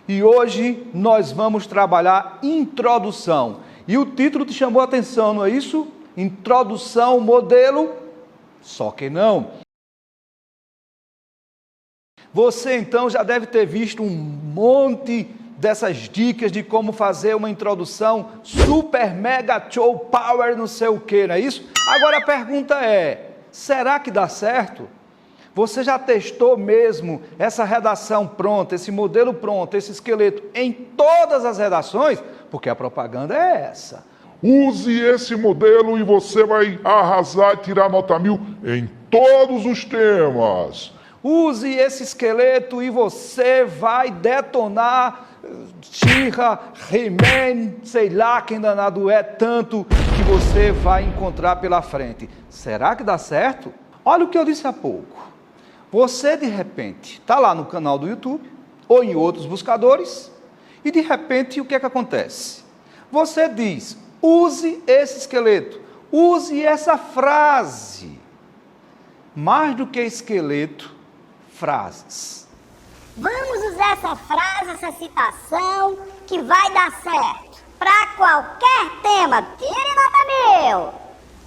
e hoje nós vamos trabalhar introdução. E o título te chamou a atenção, não é isso? Introdução, modelo, só que não. Você então já deve ter visto um monte dessas dicas de como fazer uma introdução super, mega, show, power, não sei o que, não é isso? Agora a pergunta é, será que dá certo? Você já testou mesmo essa redação pronta, esse modelo pronto, esse esqueleto em todas as redações? Porque a propaganda é essa. Use esse modelo e você vai arrasar e tirar nota 1000 em todos os temas. Use esse esqueleto e você vai detonar She-Ra, He-Man, sei lá quem danado é, tanto que você vai encontrar pela frente. Será que dá certo? Olha o que eu disse há pouco. Você, de repente, está lá no canal do YouTube ou em outros buscadores e, de repente, o que é que acontece? Você diz, use esse esqueleto, use essa frase. Mais do que esqueleto, frases. Vamos usar essa frase, essa citação, que vai dar certo. Para qualquer tema, tire nota 1000.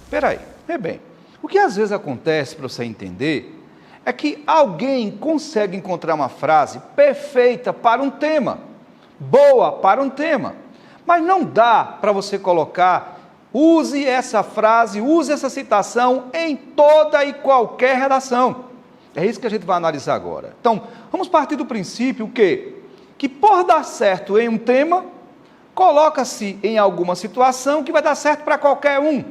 Peraí, bem, o que às vezes acontece para você entender é que alguém consegue encontrar uma frase perfeita para um tema, boa para um tema, mas não dá para você colocar, use essa frase, use essa citação em toda e qualquer redação. É isso que a gente vai analisar agora. Então, vamos partir do princípio que por dar certo em um tema, coloca-se em alguma situação que vai dar certo para qualquer um.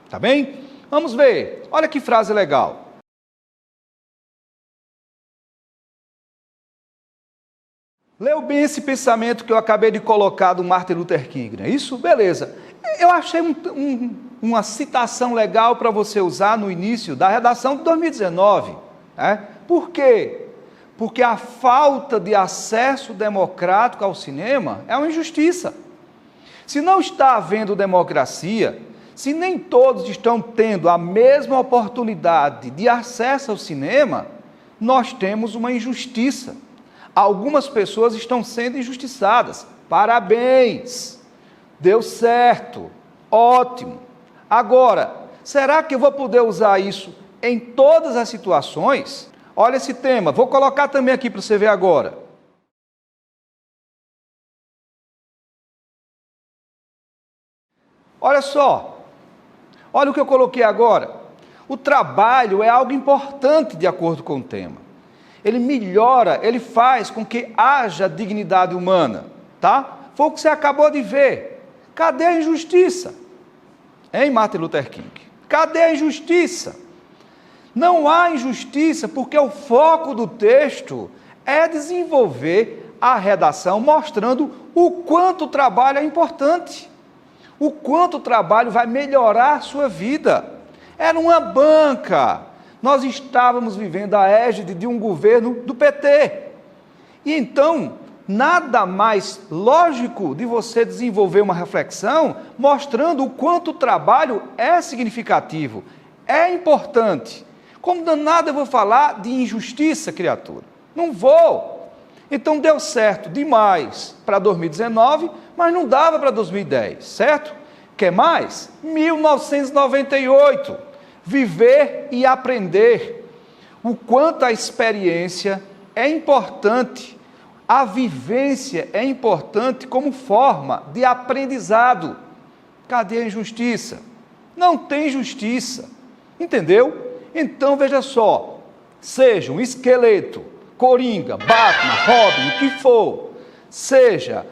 Tá bem? Vamos ver. Olha que frase legal. Leu bem esse pensamento que eu acabei de colocar do Martin Luther King, não é isso? Beleza. Eu achei uma citação legal para você usar no início da redação de 2019. Por quê? Porque a falta de acesso democrático ao cinema é uma injustiça. Se não está havendo democracia, se nem todos estão tendo a mesma oportunidade de acesso ao cinema, nós temos uma injustiça. Algumas pessoas estão sendo injustiçadas. Parabéns! Deu certo. Ótimo. Agora, será que eu vou poder usar isso em todas as situações? Olha esse tema. Vou colocar também aqui para você ver agora. Olha só. Olha o que eu coloquei agora. O trabalho é algo importante de acordo com o tema. Ele melhora, ele faz com que haja dignidade humana, tá? Foi o que você acabou de ver. Cadê a injustiça? Hein, Martin Luther King? Cadê a injustiça? Não há injustiça porque o foco do texto é desenvolver a redação mostrando o quanto o trabalho é importante, o quanto o trabalho vai melhorar a sua vida. Era uma banca. Nós estávamos vivendo a égide de um governo do PT. E então, nada mais lógico de você desenvolver uma reflexão mostrando o quanto o trabalho é significativo, é importante. Como danado eu vou falar de injustiça, criatura? Não vou. Então deu certo demais para 2019, mas não dava para 2010, certo? Quer mais? 1998. Viver e aprender. O quanto a experiência é importante, a vivência é importante como forma de aprendizado. Cadê a injustiça? Não tem justiça. Entendeu? Então veja só, seja um esqueleto, Coringa, Batman, Robin, o que for, seja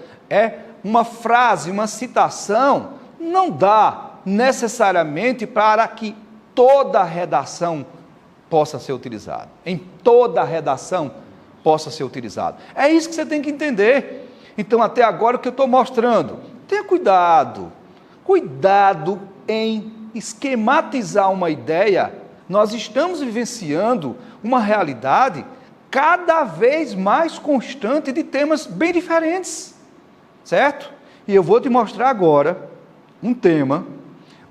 uma frase, uma citação, não dá necessariamente para que toda a redação possa ser utilizada. Em toda a redação possa ser utilizado. É isso que você tem que entender. Então, até agora, o que eu estou mostrando, tenha cuidado. Cuidado em esquematizar uma ideia. Nós estamos vivenciando uma realidade cada vez mais constante de temas bem diferentes. Certo? E eu vou te mostrar agora um tema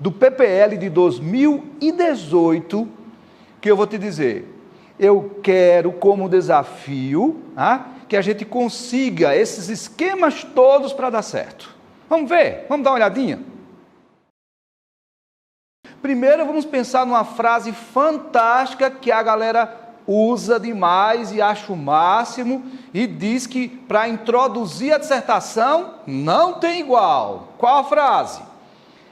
do PPL de 2018, que eu vou te dizer, eu quero como desafio que a gente consiga esses esquemas todos para dar certo. Vamos ver? Vamos dar uma olhadinha? Primeiro, vamos pensar numa frase fantástica que a galera usa demais e acha o máximo e diz que para introduzir a dissertação não tem igual. Qual a frase?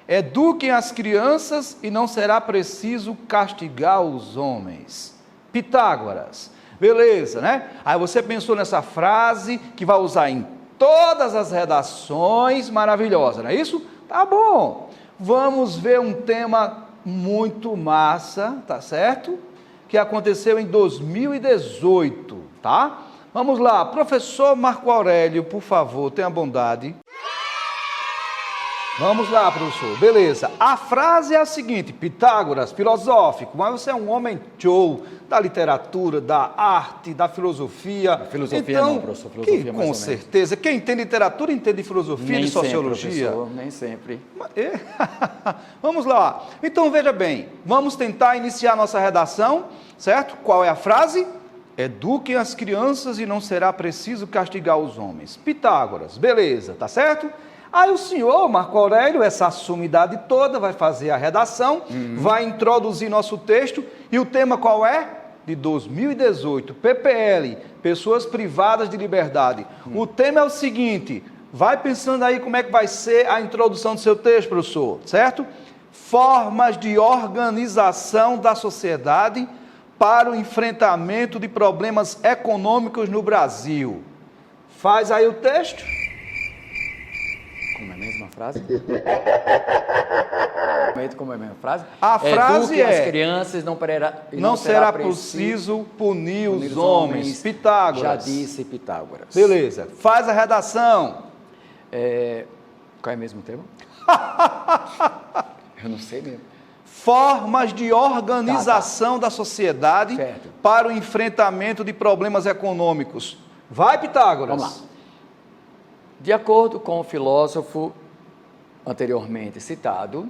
Eduquem as crianças e não será preciso castigar os homens. Pitágoras. Beleza, né? Aí você pensou nessa frase que vai usar em todas as redações, maravilhosa, não é isso? Tá bom. Vamos ver um tema muito massa, tá certo? Que aconteceu em 2018, tá? Vamos lá, professor Marco Aurélio, por favor, tenha bondade. Vamos lá, professor, beleza. A frase é a seguinte: Pitágoras, filosófico, mas você é um homem show da literatura, da arte, da filosofia. A filosofia então, não, professor, filosofia com certeza. Quem entende literatura entende filosofia e sociologia. Nem sempre. Vamos lá. Então, veja bem, vamos tentar iniciar nossa redação, certo? Qual é a frase? Eduquem as crianças e não será preciso castigar os homens. Pitágoras, beleza, tá certo? Aí o senhor, Marco Aurélio, essa sumidade toda, vai fazer a redação, vai introduzir nosso texto, e o tema qual é? De 2018, PPL, Pessoas Privadas de Liberdade. O tema é o seguinte, vai pensando aí como é que vai ser a introdução do seu texto, professor, certo? Formas de organização da sociedade para o enfrentamento de problemas econômicos no Brasil. Faz aí o texto. Como é a mesma frase? Como é a mesma frase? A frase é: as crianças não será preciso punir os homens. Pitágoras. Já disse Pitágoras. Beleza. Faz a redação. Qual é o mesmo tema? Eu não sei mesmo. Formas de organização da sociedade certo. Para o enfrentamento de problemas econômicos. Vai, Pitágoras. Vamos lá. De acordo com o filósofo anteriormente citado,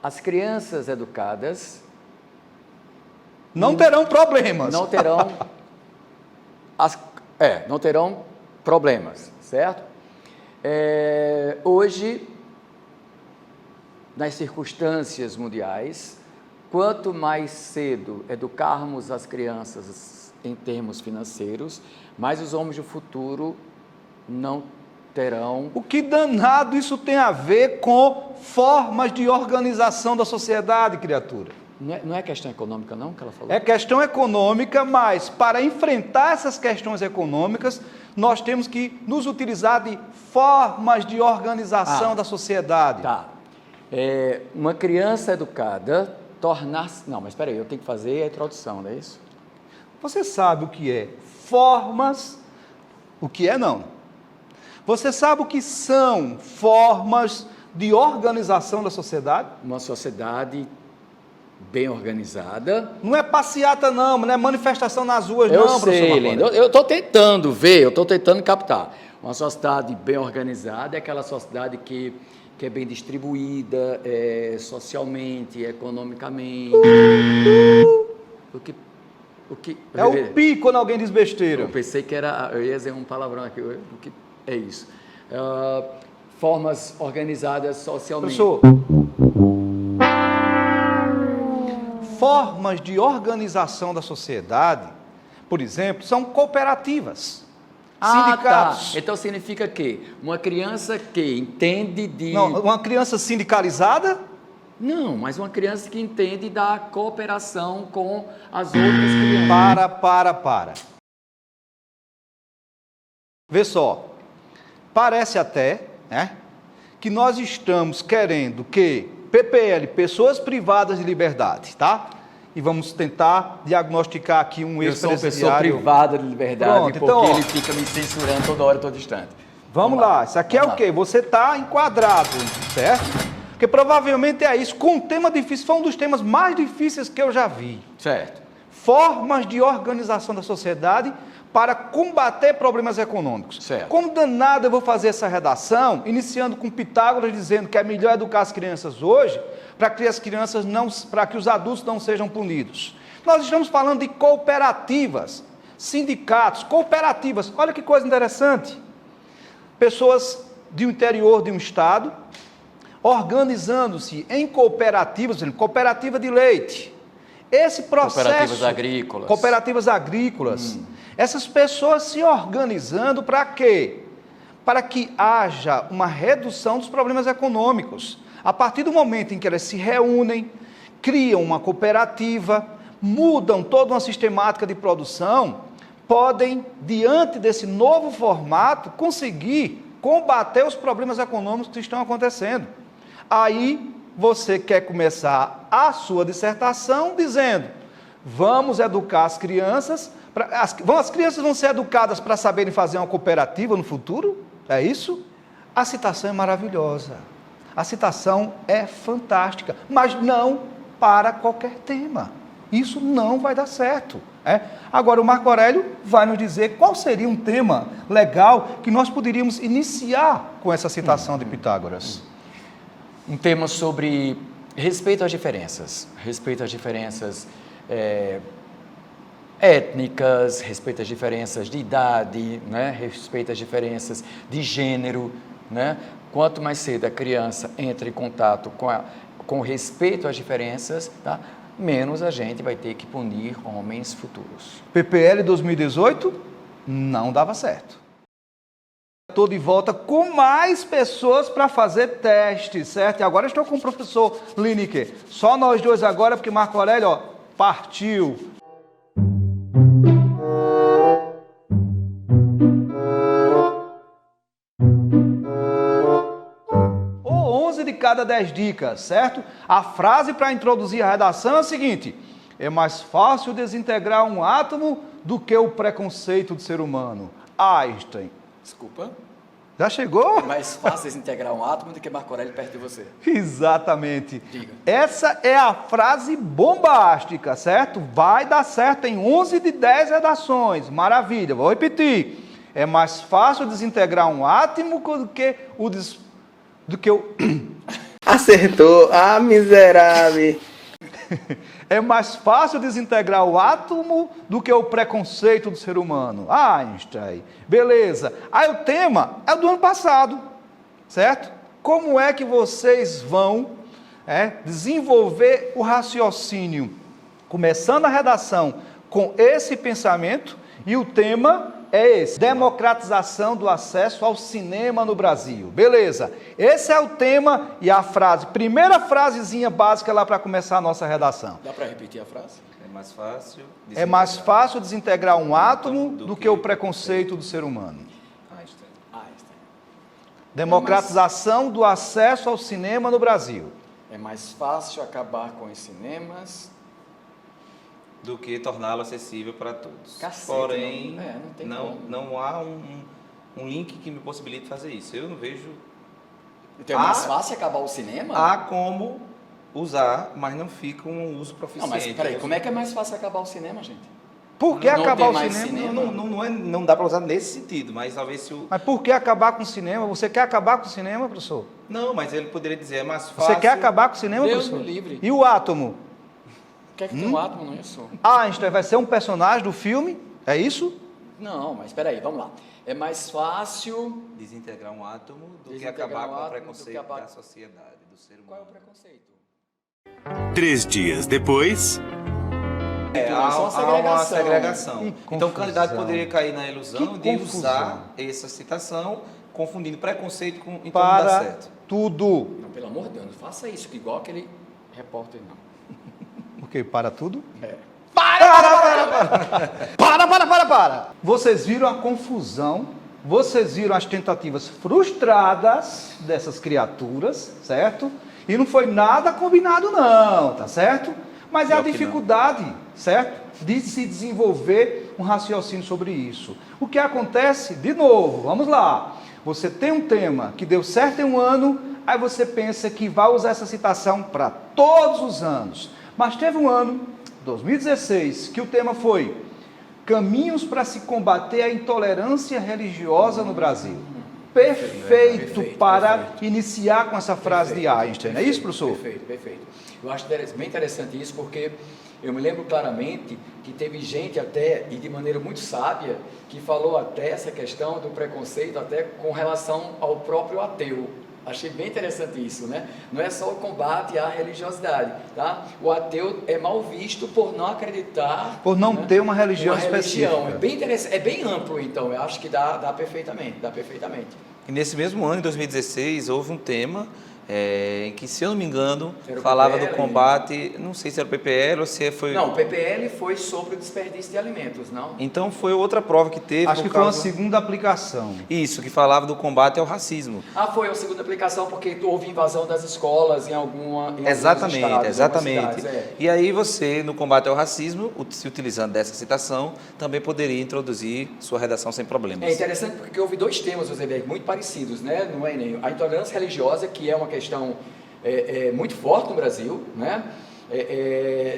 as crianças educadas não terão problemas. Não terão não terão problemas, certo? Hoje, nas circunstâncias mundiais, quanto mais cedo educarmos as crianças em termos financeiros, mais os homens do futuro não terão... O que danado isso tem a ver com formas de organização da sociedade, criatura? Não é questão econômica, não, que ela falou? É questão econômica, mas para enfrentar essas questões econômicas, nós temos que nos utilizar de formas de organização da sociedade. Tá. Uma criança educada tornar-se... Não, mas espera aí, eu tenho que fazer a introdução, não é isso? Você sabe o que é formas, o que é não. Você sabe o que são formas de organização da sociedade? Uma sociedade bem organizada. Não é passeata não, não é manifestação nas ruas eu não, sei, professor Lindo. Eu estou tentando ver, eu estou tentando captar. Uma sociedade bem organizada é aquela sociedade que é bem distribuída socialmente, economicamente. O que é o pi quando alguém diz besteira. Eu pensei que eu ia dizer um palavrão aqui. O que é isso? Formas organizadas socialmente. Professor, formas de organização da sociedade, por exemplo, são cooperativas, sindicatos. Tá. Então significa que uma criança que entende de... Não, uma criança sindicalizada? Não, mas uma criança que entende da cooperação com as outras crianças. Para. Vê só, parece até, né, que nós estamos querendo que PPL, Pessoas Privadas de Liberdade, tá? E vamos tentar diagnosticar aqui um ex-presidiário. Eu sou uma pessoa privada de liberdade. Pronto, porque então, ele fica me censurando toda hora, todo instante. Vamos lá, isso aqui é o quê? Você está enquadrado, certo? Porque provavelmente é isso, com um tema difícil, foi um dos temas mais difíceis que eu já vi. Certo. Formas de organização da sociedade para combater problemas econômicos. Certo. Como danado eu vou fazer essa redação, iniciando com Pitágoras dizendo que é melhor educar as crianças hoje, para que os adultos não sejam punidos. Nós estamos falando de cooperativas. sindicatos, cooperativas. Olha que coisa interessante. Pessoas do interior de um estado organizando-se em cooperativas, por exemplo, cooperativa de leite. Esse processo... Cooperativas agrícolas. Cooperativas agrícolas. Essas pessoas se organizando para quê? Para que haja uma redução dos problemas econômicos. A partir do momento em que elas se reúnem, criam uma cooperativa, mudam toda uma sistemática de produção, podem, diante desse novo formato, conseguir combater os problemas econômicos que estão acontecendo. Aí você quer começar a sua dissertação dizendo: vamos educar as crianças, as crianças vão ser educadas para saberem fazer uma cooperativa no futuro? É isso? A citação é maravilhosa, a citação é fantástica, mas não para qualquer tema. Isso não vai dar certo. Agora, o Marco Aurélio vai nos dizer qual seria um tema legal que nós poderíamos iniciar com essa citação de Pitágoras. Um tema sobre respeito às diferenças étnicas, respeito às diferenças de idade, né? Respeito às diferenças de gênero, né? Quanto mais cedo a criança entra em contato com respeito às diferenças, tá? Menos a gente vai ter que punir homens futuros. PPL 2018 não dava certo. Estou de volta com mais pessoas para fazer testes, certo? E agora estou com o professor Lineker. Só nós dois agora, porque Marco Aurélio, partiu. Ou 11 de cada 10 dicas, certo? A frase para introduzir a redação é a seguinte: é mais fácil desintegrar um átomo do que o preconceito do ser humano. Einstein. Desculpa? Já chegou? É mais fácil desintegrar um átomo do que Marco Aurélio perto de você. Exatamente. Diga. Essa é a frase bombástica, certo? Vai dar certo em 11 de 10 redações. Maravilha. Vou repetir. É mais fácil desintegrar um átomo do que o... Acertou. Ah, miserável. É mais fácil desintegrar o átomo do que o preconceito do ser humano. Einstein. Beleza. Aí o tema é do ano passado, certo? Como é que vocês vão desenvolver o raciocínio? Começando a redação com esse pensamento, e o tema é esse: democratização do acesso ao cinema no Brasil. Beleza. Esse é o tema e a frase. Primeira frasezinha básica lá para começar a nossa redação. Dá para repetir a frase? É mais fácil desintegrar um átomo do que o preconceito do ser humano. Einstein. Democratização do acesso ao cinema no Brasil. É mais fácil acabar com os cinemas Do que torná-lo acessível para todos. Cacete, Porém, não tem como. não há um link que me possibilite fazer isso. Eu não vejo. Então é mais fácil acabar o cinema? Há como usar, mas não fica um uso proficiente. Não, mas peraí, como é que é mais fácil acabar o cinema, gente? Por que Não acabar tem o mais cinema? cinema? Não dá para usar nesse sentido, mas talvez se o... Mas por que acabar com o cinema? Você quer acabar com o cinema, professor? Não, mas ele poderia dizer, é mais fácil... Você quer acabar com o cinema, Deus professor? me livre. E o átomo? O que é que tem um átomo, não é isso? Einstein vai ser um personagem do filme? É isso? Não, mas peraí, vamos lá. É mais fácil... Desintegrar um átomo do que Desintegrar acabar um com o átomo preconceito do que acabar- da sociedade, do ser humano. Qual é o preconceito? 3 dias depois. Há uma segregação. Que Então o candidato confusão. poderia cair na ilusão Que de confusão. usar essa citação, confundindo preconceito com então não dá Para certo. tudo. Não, pelo amor de Deus, não faça isso, que igual aquele repórter, não. O quê? Para tudo? É. Para! Vocês viram a confusão, vocês viram as tentativas frustradas dessas criaturas, certo? E não foi nada combinado não, tá certo? Mas é a dificuldade, certo? De se desenvolver um raciocínio sobre isso. O que acontece, de novo, vamos lá. Você tem um tema que deu certo em um ano, aí você pensa que vai usar essa citação para todos os anos. Mas teve um ano, 2016, que o tema foi Caminhos para se combater a intolerância religiosa no Brasil. Perfeito para iniciar com essa frase de Einstein. É isso, professor? Perfeito. Eu acho bem interessante isso, porque Eu me lembro claramente que teve gente até, e de maneira muito sábia, que falou até essa questão do preconceito até com relação ao próprio ateu. Achei bem interessante isso, né? Não é só o combate à religiosidade, tá? O ateu é mal visto por não acreditar... Por não, né, ter uma religião específica. específica. É bem interessante, é bem amplo, então, eu acho que dá perfeitamente. E nesse mesmo ano, em 2016, houve um tema em que, se eu não me engano, Era o falava PPL, do combate, não sei se era o PPL ou se foi... Não, o PPL foi sobre o desperdício de alimentos, não? Então foi outra prova que teve. Acho que foi uma segunda aplicação. Isso, que falava do combate ao racismo. Foi a segunda aplicação porque houve invasão das escolas em Exatamente, alguns estados, exatamente. Cidades, E aí você, no combate ao racismo, se utilizando dessa citação, também poderia introduzir sua redação sem problemas. É interessante porque houve dois temas, José Berg, muito parecidos, né, no Enem. A intolerância religiosa, que é uma questão muito forte no Brasil, né?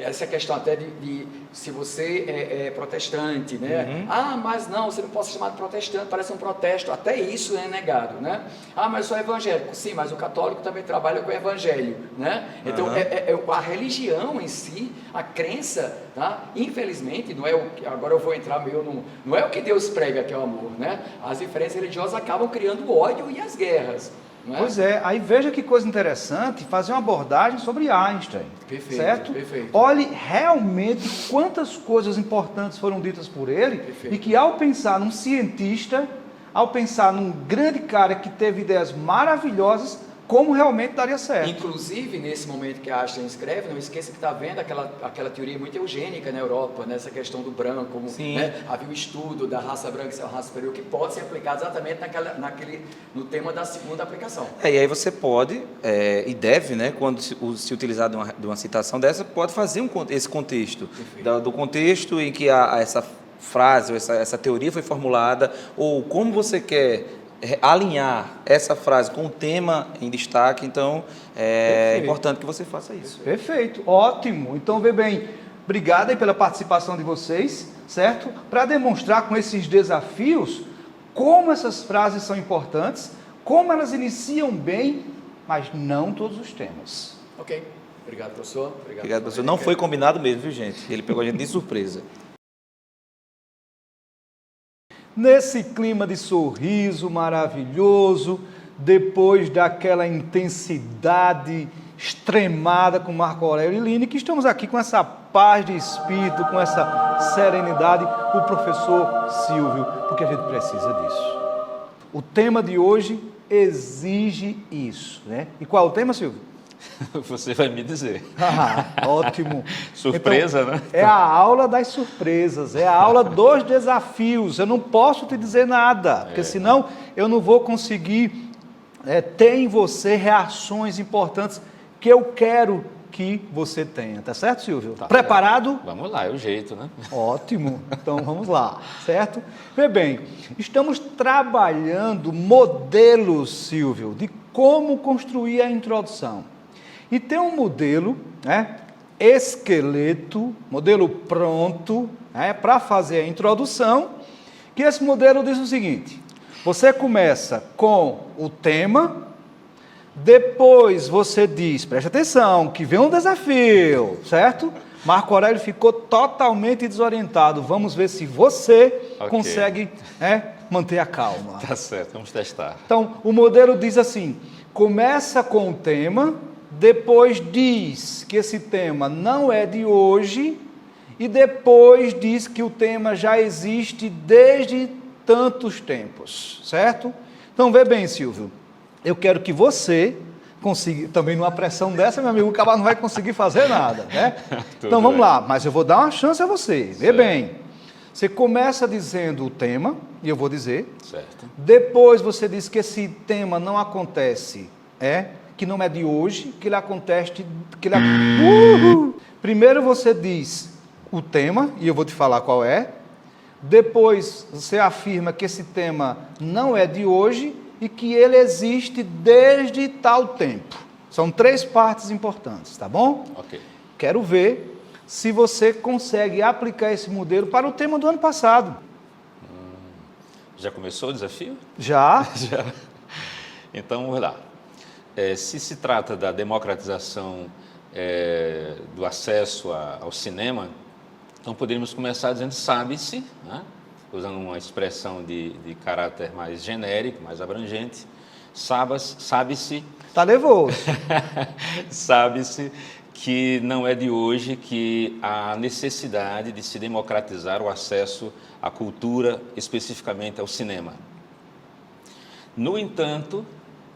Essa questão até de se você é protestante, né? Mas não, você não pode ser chamado protestante, parece um protesto, até isso é negado, né? Mas eu sou evangélico, sim, mas o católico também trabalha com o evangelho, né? Então, a religião em si, a crença, tá? Infelizmente, não é o que, agora eu vou entrar meio no, não é o que Deus prega que é o amor, né? As diferenças religiosas acabam criando o ódio e as guerras. Pois é, aí veja que coisa interessante fazer uma abordagem sobre Einstein, perfeito, certo? Perfeito. Olhe realmente quantas coisas importantes foram ditas por ele, perfeito. E que ao pensar num cientista, ao pensar num grande cara que teve ideias maravilhosas, como realmente daria certo. Inclusive, nesse momento que a Einstein escreve, não esqueça que está vendo aquela teoria muito eugênica na Europa, nessa questão do branco, né? Havia um estudo da raça branca e da raça superior que pode ser aplicado exatamente no tema da segunda aplicação. E aí você pode, e deve, né, quando se utilizar de uma citação dessa, pode fazer esse contexto, do contexto em que essa frase, ou essa teoria foi formulada, ou como você quer alinhar essa frase com o tema em destaque, então é importante que você faça isso. Perfeito, ótimo. Então, vê bem, obrigado aí pela participação de vocês, certo? Para demonstrar com esses desafios como essas frases são importantes, como elas iniciam bem, mas não todos os temas. Ok, obrigado, professor. Obrigado, professor. Não foi combinado mesmo, viu, gente? Ele pegou a gente de surpresa. Nesse clima de sorriso maravilhoso, depois daquela intensidade extremada com Marco Aurélio e Lineker, estamos aqui com essa paz de espírito, com essa serenidade, o professor Silvio, porque a gente precisa disso. O tema de hoje exige isso, né? E qual é o tema, Silvio? Você vai me dizer. Ótimo. Surpresa, então, né? É a aula das surpresas, é a aula dos desafios. Eu não posso te dizer nada, porque senão eu não vou conseguir ter em você reações importantes que eu quero que você tenha. Tá certo, Silvio? Tá. Preparado? Vamos lá, é o jeito, né? Ótimo. Então vamos lá, certo? Vê bem, estamos trabalhando modelos, Silvio, de como construir a introdução. E tem um modelo, né, esqueleto, modelo pronto, né, para fazer a introdução, que esse modelo diz o seguinte: você começa com o tema, depois você diz, preste atenção, que vem um desafio, certo? Marco Aurélio ficou totalmente desorientado. Vamos ver se você consegue manter a calma. Tá certo, vamos testar. Então, o modelo diz assim: começa com o tema, depois diz que esse tema não é de hoje, e depois diz que o tema já existe desde tantos tempos, certo? Então, vê bem, Silvio, eu quero que você consiga, também numa pressão dessa, meu amigo, o cara não vai conseguir fazer nada, né? Então, vamos lá, mas eu vou dar uma chance a você, vê bem. Você começa dizendo o tema, e eu vou dizer. Certo. Depois você diz que esse tema não acontece, que não é de hoje, que ele acontece... Primeiro você diz o tema, e eu vou te falar qual é. Depois você afirma que esse tema não é de hoje e que ele existe desde tal tempo. São 3 partes importantes, tá bom? Ok. Quero ver se você consegue aplicar esse modelo para o tema do ano passado. Já começou o desafio? Já? Já. Então, vamos lá. Se se trata da democratização do acesso ao cinema, então poderíamos começar dizendo sabe-se, né? Usando uma expressão de caráter mais genérico, mais abrangente, sabe-se Tá nervoso. sabe-se que não é de hoje que há necessidade de se democratizar o acesso à cultura, especificamente ao cinema. No entanto,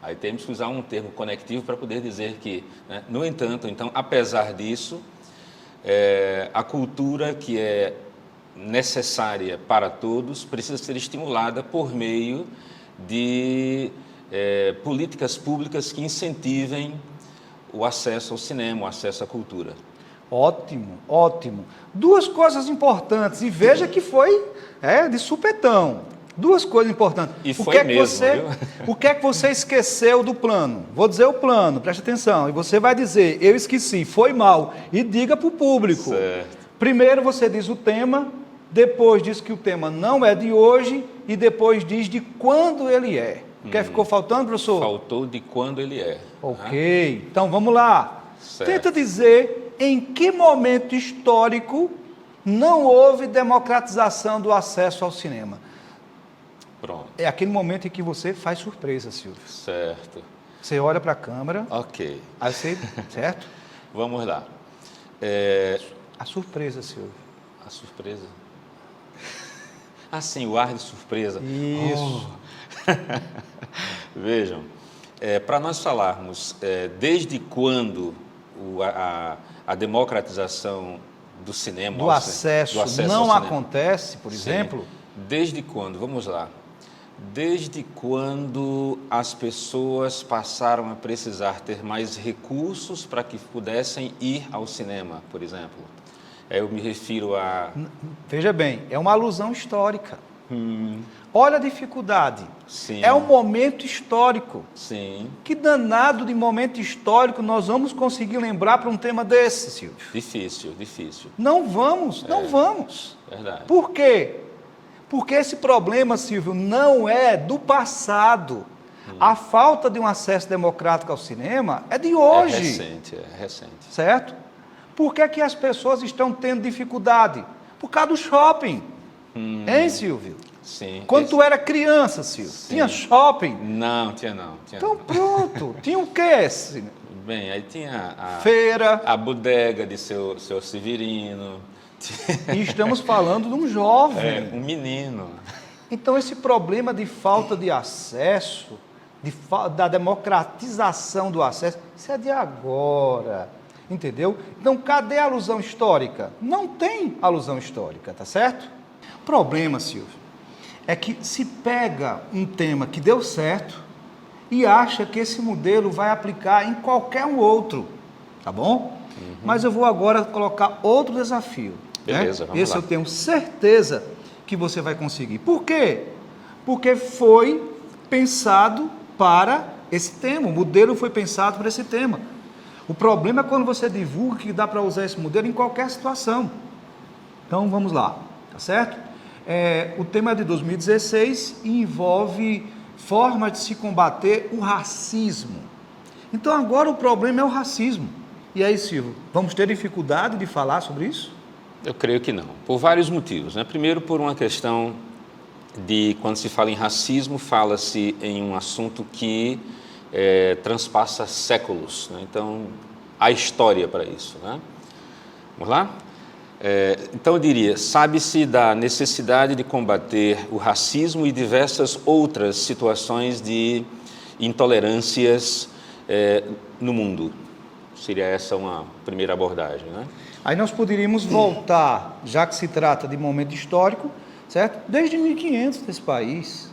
aí temos que usar um termo conectivo para poder dizer que, né, no entanto, então, apesar disso, a cultura que é necessária para todos precisa ser estimulada por meio de políticas públicas que incentivem o acesso ao cinema, o acesso à cultura. Ótimo, ótimo. Duas coisas importantes, e veja que foi de supetão. Duas coisas importantes. E foi mesmo, viu? O que é que você esqueceu do plano? Vou dizer o plano, preste atenção. E você vai dizer, eu esqueci, foi mal. E diga para o público. Certo. Primeiro você diz o tema, depois diz que o tema não é de hoje e depois diz de quando ele é. O que ficou faltando, professor? Faltou de quando ele é. Ok, então vamos lá. Certo. Tenta dizer em que momento histórico não houve democratização do acesso ao cinema. Pronto. É aquele momento em que você faz surpresa, Silvio. Certo. Você olha para a câmera, Ok. aí você, certo? Vamos lá. A surpresa, Silvio. A surpresa. Ah, sim, o ar de surpresa. Isso. Vejam, para nós falarmos desde quando a democratização do cinema... Do acesso não acontece, por exemplo? Desde quando? Vamos lá. Desde quando as pessoas passaram a precisar ter mais recursos para que pudessem ir ao cinema, por exemplo. Eu me refiro a... Veja bem, é uma alusão histórica. Olha a dificuldade. Sim. É um momento histórico. Sim. Que danado de momento histórico nós vamos conseguir lembrar para um tema desse, Silvio? Difícil, difícil. Não vamos, não vamos. Verdade. Por quê? Porque esse problema, Silvio, não é do passado. A falta de um acesso democrático ao cinema é de hoje. É recente. Certo? Por que que as pessoas estão tendo dificuldade? Por causa do shopping. Hein, Silvio? Sim. Quando tu era criança, Silvio, tinha shopping? Não, tinha não. Então pronto, tinha o quê? Bem, aí tinha Feira. A bodega de seu Severino. E estamos falando de um jovem. Um menino. Então esse problema de falta de acesso, da democratização do acesso, isso é de agora, entendeu? Então cadê a alusão histórica? Não tem alusão histórica, tá certo? O problema, Silvio, é que se pega um tema que deu certo e acha que esse modelo vai aplicar em qualquer um outro, tá bom? Mas eu vou agora colocar outro desafio. Beleza, vamos Esse lá. eu tenho certeza que você vai conseguir. Por quê? Porque foi pensado para esse tema, o modelo foi pensado para esse tema. O problema é quando você divulga que dá para usar esse modelo em qualquer situação. Então vamos lá, tá certo? O tema é de 2016 e envolve formas de se combater o racismo. Então agora o problema é o racismo. E aí, Silvio, vamos ter dificuldade de falar sobre isso? Eu creio que não, por vários motivos, né? Primeiro, por uma questão de, quando se fala em racismo, fala-se em um assunto que transpassa séculos, né? Então, há história para isso, né? Vamos lá? Então, eu diria, sabe-se da necessidade de combater o racismo e diversas outras situações de intolerâncias no mundo. Seria essa uma primeira abordagem, né? Aí nós poderíamos voltar, já que se trata de momento histórico, certo? Desde 1500 nesse país,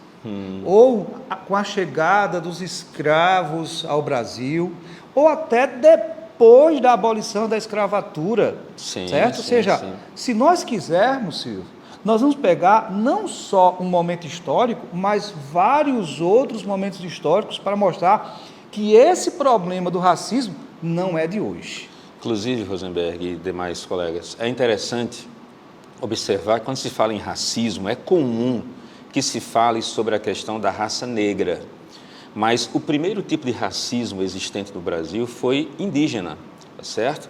ou com a chegada dos escravos ao Brasil, ou até depois da abolição da escravatura, certo? Ou seja, se nós quisermos, Silvio, nós vamos pegar não só um momento histórico, mas vários outros momentos históricos para mostrar que esse problema do racismo não é de hoje. Inclusive, Rosenberg e demais colegas, é interessante observar que quando se fala em racismo, é comum que se fale sobre a questão da raça negra. Mas o primeiro tipo de racismo existente no Brasil foi indígena, tá certo?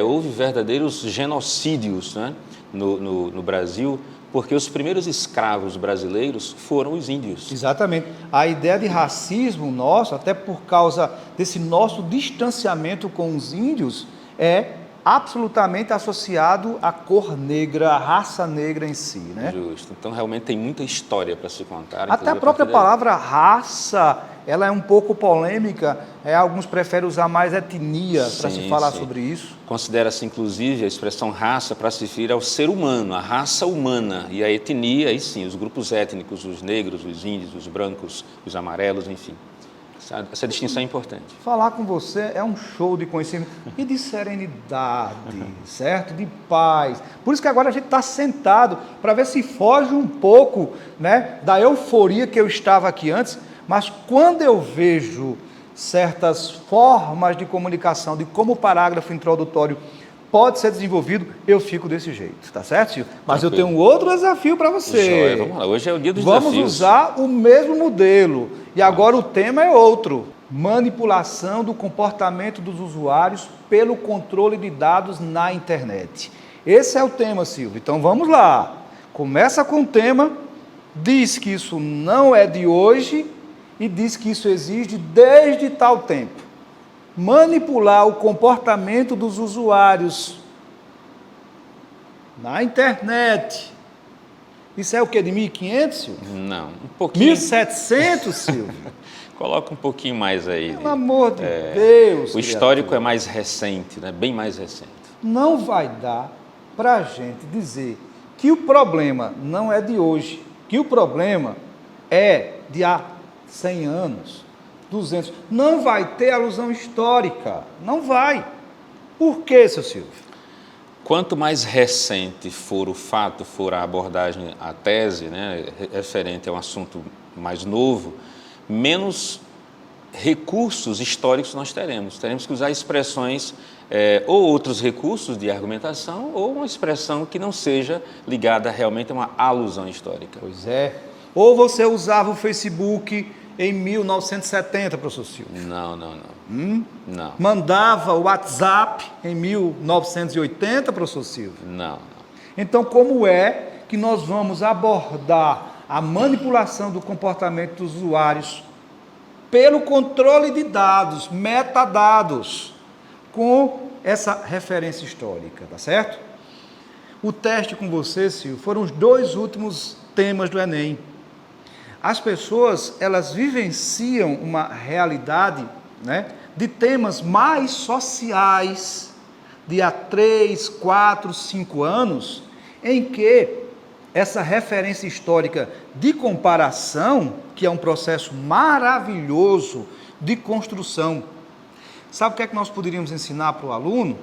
Houve verdadeiros genocídios, né, no Brasil, porque os primeiros escravos brasileiros foram os índios. Exatamente. A ideia de racismo nosso, até por causa desse nosso distanciamento com os índios, é absolutamente associado à cor negra, à raça negra em si, né? Justo. Então, realmente tem muita história para se contar. Até a própria palavra raça, ela é um pouco polêmica. Alguns preferem usar mais etnia para se falar sobre isso. Considera-se, inclusive, a expressão raça para se referir ao ser humano, a raça humana. E a etnia, aí sim, os grupos étnicos, os negros, os índios, os brancos, os amarelos, enfim. Essa distinção é importante. Falar com você é um show de conhecimento e de serenidade, certo? De paz. Por isso que agora a gente está sentado para ver se foge um pouco, né, da euforia que eu estava aqui antes, mas quando eu vejo certas formas de comunicação, de como o parágrafo introdutório pode ser desenvolvido, eu fico desse jeito, tá certo, Silvio? Mas Tranquilo. Eu tenho outro desafio para você. Joia, vamos lá, hoje é o dia dos desafios. Vamos usar o mesmo modelo. E agora o tema é outro. Manipulação do comportamento dos usuários pelo controle de dados na internet. Esse é o tema, Silvio. Então vamos lá. Começa com o tema, diz que isso não é de hoje e diz que isso existe desde tal tempo. Manipular o comportamento dos usuários na internet. Isso é o que, de 1500, Silvio? Não, um pouquinho. 1700, Silvio? Coloca um pouquinho mais aí. Pelo amor de Deus. O histórico é mais recente, né? Bem mais recente. Não vai dar para a gente dizer que o problema não é de hoje, que o problema é de há 100 anos, 200. Não vai ter alusão histórica. Não vai. Por quê, seu Silvio? Quanto mais recente for o fato, for a abordagem, a tese, né, referente a um assunto mais novo, menos recursos históricos nós teremos. Teremos que usar expressões ou outros recursos de argumentação ou uma expressão que não seja ligada realmente a uma alusão histórica. Pois é. Ou você usava o Facebook em 1970, professor Silvio? Não. Não. Mandava o WhatsApp em 1980, professor Silvio? Não. Então, como é que nós vamos abordar a manipulação do comportamento dos usuários pelo controle de dados, metadados, com essa referência histórica, tá certo? O teste com você, Silvio, foram os 2 últimos temas do Enem. As pessoas, elas vivenciam uma realidade, né, de temas mais sociais, de há 3, 4, 5 anos, em que essa referência histórica de comparação, que é um processo maravilhoso de construção. Sabe o que é que nós poderíamos ensinar para o aluno?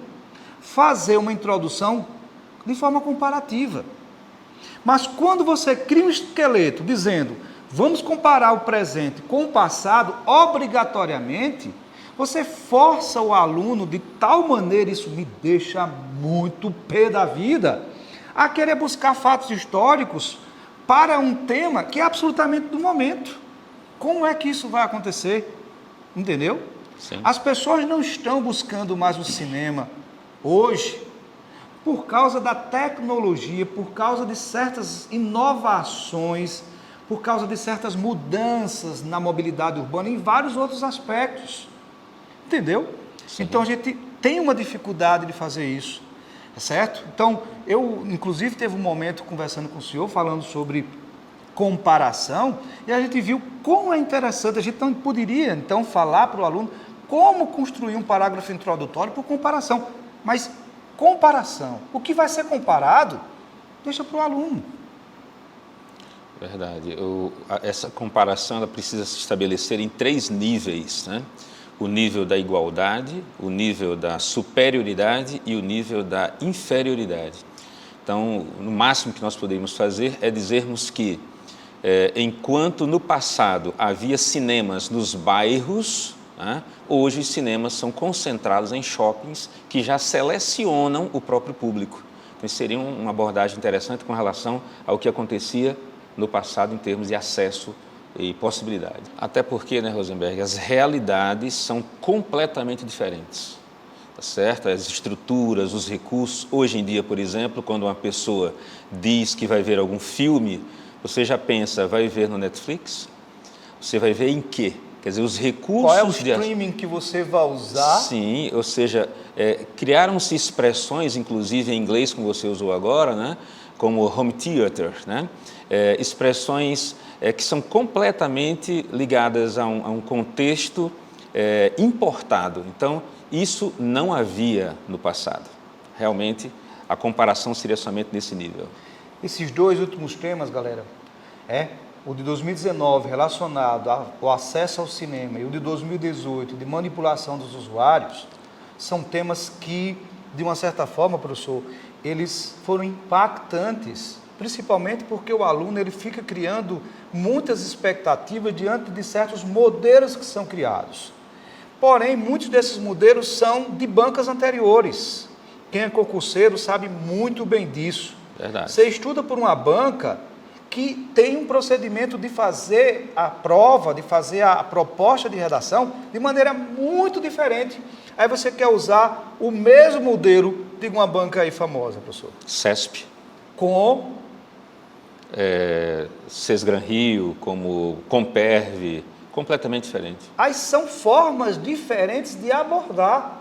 Fazer uma introdução de forma comparativa. Mas quando você cria um esqueleto dizendo, vamos comparar o presente com o passado, obrigatoriamente, você força o aluno de tal maneira, isso me deixa muito pé da vida, a querer buscar fatos históricos para um tema que é absolutamente do momento. Como é que isso vai acontecer? Entendeu? Sim. As pessoas não estão buscando mais o cinema hoje por causa da tecnologia, por causa de certas inovações, por causa de certas mudanças na mobilidade urbana e em vários outros aspectos. Entendeu? Sim. Então a gente tem uma dificuldade de fazer isso, certo? Então, eu, inclusive, teve um momento conversando com o senhor, falando sobre comparação, e a gente viu como é interessante, a gente não poderia, então, falar para o aluno como construir um parágrafo introdutório por comparação. Mas, comparação, o que vai ser comparado, deixa para o aluno. Verdade. Essa comparação ela precisa se estabelecer em 3 níveis, né? O nível da igualdade, o nível da superioridade e o nível da inferioridade. Então, no máximo que nós podemos fazer é dizermos que, enquanto no passado havia cinemas nos bairros, né, hoje os cinemas são concentrados em shoppings que já selecionam o próprio público. Então, seria uma abordagem interessante com relação ao que acontecia no passado em termos de acesso e possibilidade. Até porque, né, Rosenberg, as realidades são completamente diferentes. tá certo? As estruturas, os recursos. Hoje em dia, por exemplo, quando uma pessoa diz que vai ver algum filme, você já pensa, vai ver no Netflix? Você vai ver em quê? Quer dizer, os recursos... Qual é o streaming que você vai usar? Sim, ou seja, criaram-se expressões, inclusive em inglês, como você usou agora, né? Como home theater, né? Expressões que são completamente ligadas a um contexto importado. Então, isso não havia no passado. Realmente, a comparação seria somente nesse nível. Esses dois últimos temas, galera, o de 2019 relacionado ao acesso ao cinema e o de 2018 de manipulação dos usuários, são temas que, de uma certa forma, professor, eles foram impactantes, principalmente porque o aluno ele fica criando muitas expectativas diante de certos modelos que são criados. Porém, muitos desses modelos são de bancas anteriores. Quem é concurseiro sabe muito bem disso. Verdade. Você estuda por uma banca que tem um procedimento de fazer a prova, de fazer a proposta de redação de maneira muito diferente. Aí você quer usar o mesmo modelo de uma banca aí famosa, professor. CESP. Com Sesgran Rio, como Comperv, completamente diferente. Aí são formas diferentes de abordar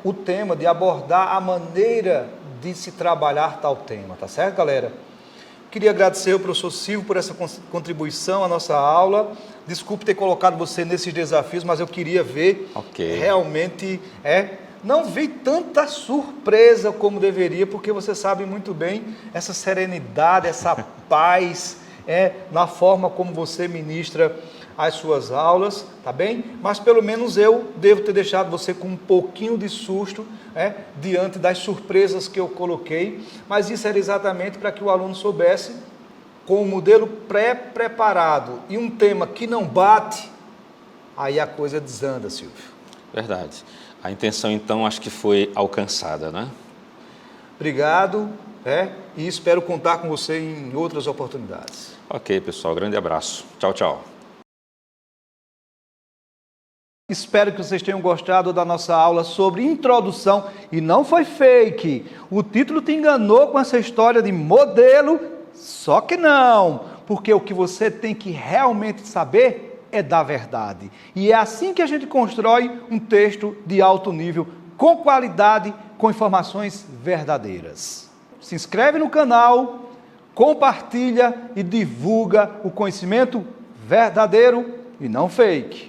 o tema, de abordar a maneira de se trabalhar tal tema, tá certo, galera? Queria agradecer ao professor Silvio por essa contribuição à nossa aula. Desculpe ter colocado você nesses desafios, mas eu queria ver realmente... Não vi tanta surpresa como deveria, porque você sabe muito bem essa serenidade, essa paz, na forma como você ministra as suas aulas, tá bem? Mas pelo menos eu devo ter deixado você com um pouquinho de susto, diante das surpresas que eu coloquei, mas isso era exatamente para que o aluno soubesse, com um modelo pré-preparado e um tema que não bate, aí a coisa desanda, Silvio. Verdade. A intenção, então, acho que foi alcançada, né? Obrigado, e espero contar com você em outras oportunidades. Ok, pessoal. Grande abraço. Tchau, tchau. Espero que vocês tenham gostado da nossa aula sobre introdução. E não foi fake. O título te enganou com essa história de modelo, só que não. Porque o que você tem que realmente saber é da verdade. E é assim que a gente constrói um texto de alto nível, com qualidade, com informações verdadeiras. Se inscreve no canal, compartilha e divulga o conhecimento verdadeiro e não fake.